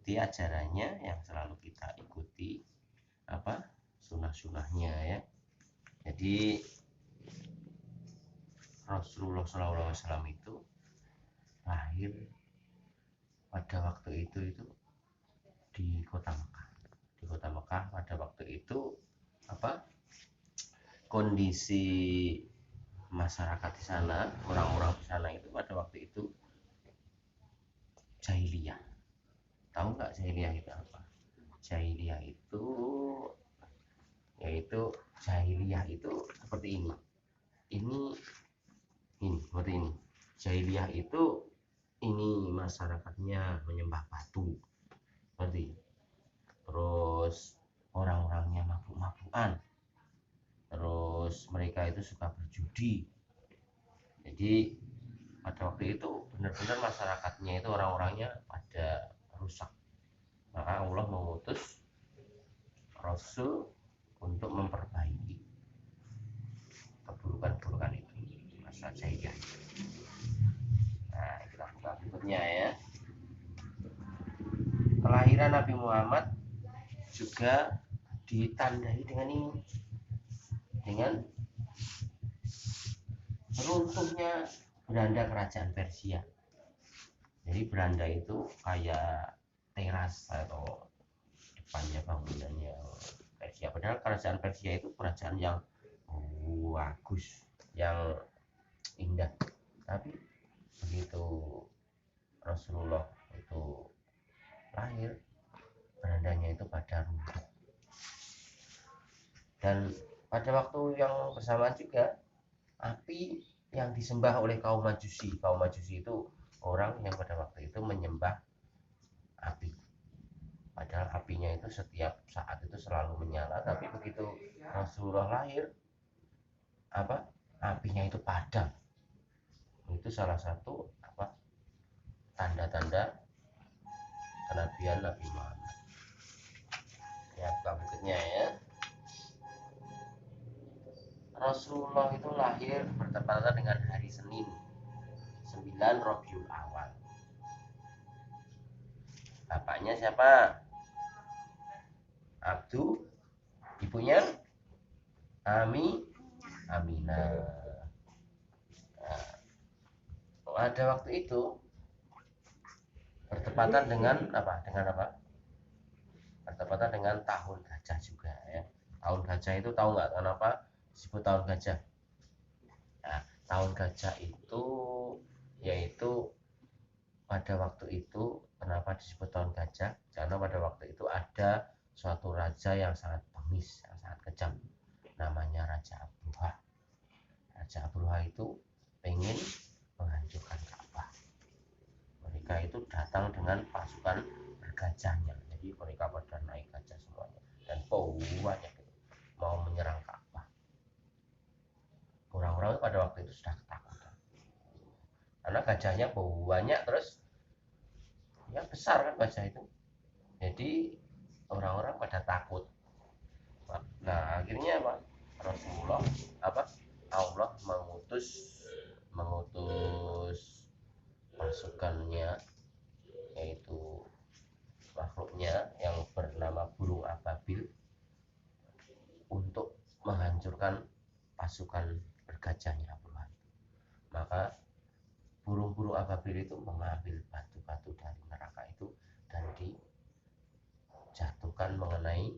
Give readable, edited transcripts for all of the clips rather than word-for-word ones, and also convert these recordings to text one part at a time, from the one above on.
mengikuti ajarannya, yang selalu kita ikuti apa sunah-sunahnya ya. Jadi Rasulullah SAW itu lahir pada waktu itu di kota Mekah. Di kota Mekah pada waktu itu apa kondisi masyarakat di sana, orang-orang di sana itu pada waktu itu jahiliyah. Tahu nggak jahiliyah itu apa? Jahiliyah itu yaitu jahiliyah itu seperti ini. Ini seperti ini. Jahiliyah itu ini masyarakatnya menyembah batu. Seperti terus orang-orangnya mabuk-mabukan. Terus mereka itu suka berjudi. Jadi pada waktu itu benar-benar masyarakatnya itu orang-orangnya pada rusak. Maka Allah mengutus Rasul untuk memperbaiki keburukan-keburukan itu, masa jahiliyah. Nah, kita buka berikutnya ya. Kelahiran Nabi Muhammad juga ditandai dengan ini, dengan runtuhnya beranda kerajaan Persia. Jadi beranda itu kayak teras atau depannya bangunannya Persia. Padahal kerajaan Persia itu kerajaan yang bagus, yang indah. Tapi begitu Rasulullah itu lahir, berandanya itu pada runtuh. Dan pada waktu yang bersamaan juga api yang disembah oleh kaum Majusi. Kaum Majusi itu orang yang pada waktu itu menyembah api. Padahal apinya itu setiap saat itu selalu menyala, tapi begitu Rasulullah lahir, apinya itu padam. Itu salah satu tanda-tanda kenabian Nabi Muhammad. Ya, berikutnya ya. Rasulullah itu lahir bertepatan dengan hari Senin 9 Rabiul Awal. Bapaknya siapa? Abdu. Ibunya Aminah. Nah, pada waktu itu bertepatan dengan bertepatan dengan tahun gajah juga ya. Tahun gajah itu tahu nggak kenapa disebut tahun gajah? Nah, tahun gajah itu yaitu pada waktu itu kenapa disebut tahun gajah? Karena pada waktu itu ada suatu raja yang sangat bengis, yang sangat kejam, namanya Raja Abruha. Raja Abruha itu pengen menghancurkan Ka'bah. Mereka itu datang dengan pasukan bergajahnya. Jadi mereka pada naik gajah semuanya dan banyak mau menyerang Ka'bah. Orang-orang pada waktu itu sudah ketakutan karena gajahnya banyak, terus ya besar kan gajah itu. Jadi orang-orang pada takut. Nah, akhirnya Rasulullah Allah mengutus pasukannya, yaitu makhluknya yang bernama burung ababil, untuk menghancurkan pasukan bergajahnya Abdullah. Maka burung-burung ababil itu mengambil batu-batu dari neraka itu dan dijatuhkan mengenai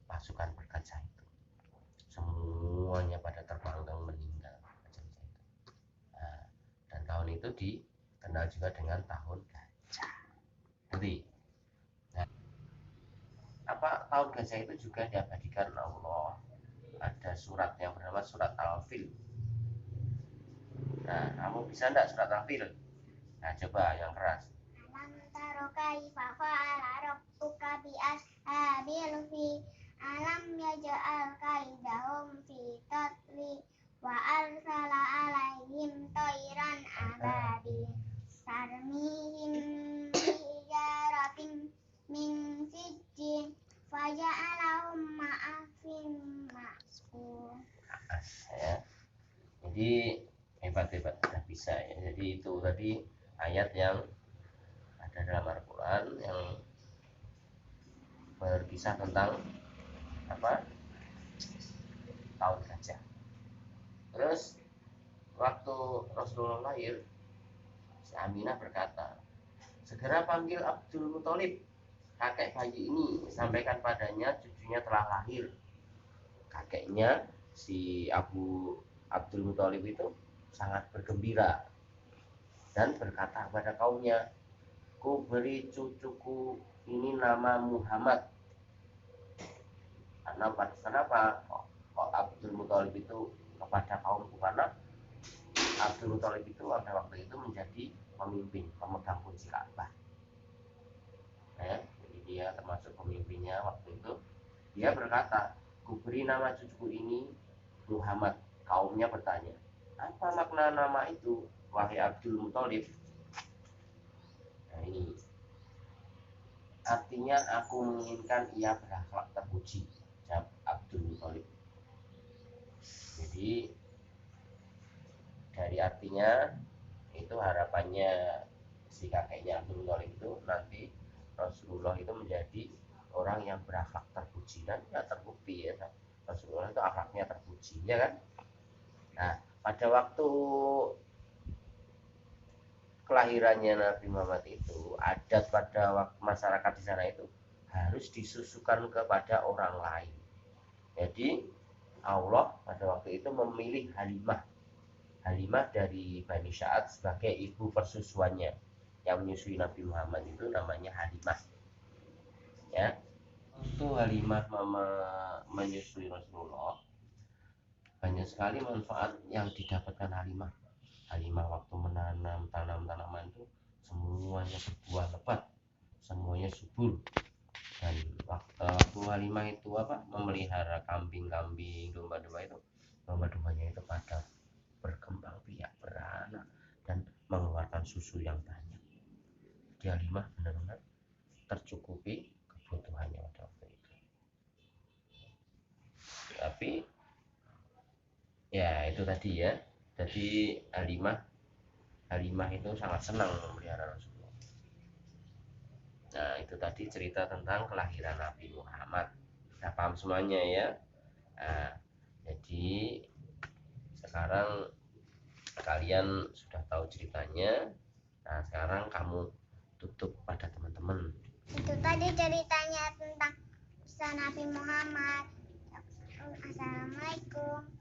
pasukan bergajah itu. Semuanya pada terbang dan meninggal. Nah, dan tahun itu dikenal juga dengan tahun gajah. Jadi tahun gajah itu juga diabadikan Allah. Ada surat yang bernama surat Al-Fil. Nah, kamu bisa enggak surat Al-Fil? Nah, coba yang keras. Alam taro kaifa fa'ala rabbuka bi ashabil fil. Alam yaj'al kaidahum fi tadlil wa arsala alaihim tayran ababil sarmihim hijaratin min sijjin faja'alahum ma'afin ma'kul. Ya. Jadi hebat sudah bisa ya. Jadi itu tadi ayat yang ada dalam Al-Quran yang berkisah tentang apa, tahun gajah. Terus waktu Rasulullah lahir, si Aminah berkata, segera panggil Abdul Muthalib, kakek bayi ini, sampaikan padanya cucunya telah lahir. Kakeknya si Abdul Muthalib itu sangat bergembira dan berkata kepada kaumnya, ku beri cucuku ini nama Muhammad. Kenapa kok Abdul Muthalib itu kepada kaumku? Karena Abdul Muthalib itu pada waktu itu menjadi pemimpin, pemegang kunci Ka'bah. Jadi dia termasuk pemimpinnya waktu itu. Dia berkata, ku beri nama cucuku ini Muhammad. Kaumnya bertanya, apa makna nama itu, wahai Abdul Muthalib? Nah ini, artinya aku menginginkan ia berakhlak terpuji, jawab Abdul Muthalib. Jadi dari artinya itu harapannya si kakeknya Abdul Muthalib itu nanti Rasulullah itu menjadi orang yang berakhlak terpuji, dan ya terbukti ya, Rasulullah itu akhlaknya terpuji, ya kan? Nah, pada waktu kelahirannya Nabi Muhammad itu, adat pada waktu masyarakat di sana itu harus disusukan kepada orang lain. Jadi Allah pada waktu itu memilih Halimah dari Bani Sa'ad sebagai ibu persusuannya. Yang menyusui Nabi Muhammad itu namanya Halimah. Ya, itu Halimah menyusui Rasulullah, banyak sekali manfaat yang didapatkan Halimah. Halimah waktu menanam tanaman itu semuanya berbuah lebat, semuanya subur. Dan waktu Halimah itu memelihara kambing-kambing, domba-domba itu, domba-dombanya itu pada berkembang biak, beranak, dan mengeluarkan susu yang banyak. Di Halimah benar-benar tercukupi kebutuhannya pada waktu itu. Tapi ya itu tadi ya, jadi Halimah itu sangat senang memelihara Rasulullah. Nah itu tadi cerita tentang kelahiran Nabi Muhammad. Sudah paham semuanya ya. Nah, jadi sekarang kalian sudah tahu ceritanya. Nah sekarang kamu tutup pada teman-teman. Itu tadi ceritanya tentang kisah Nabi Muhammad. Assalamualaikum.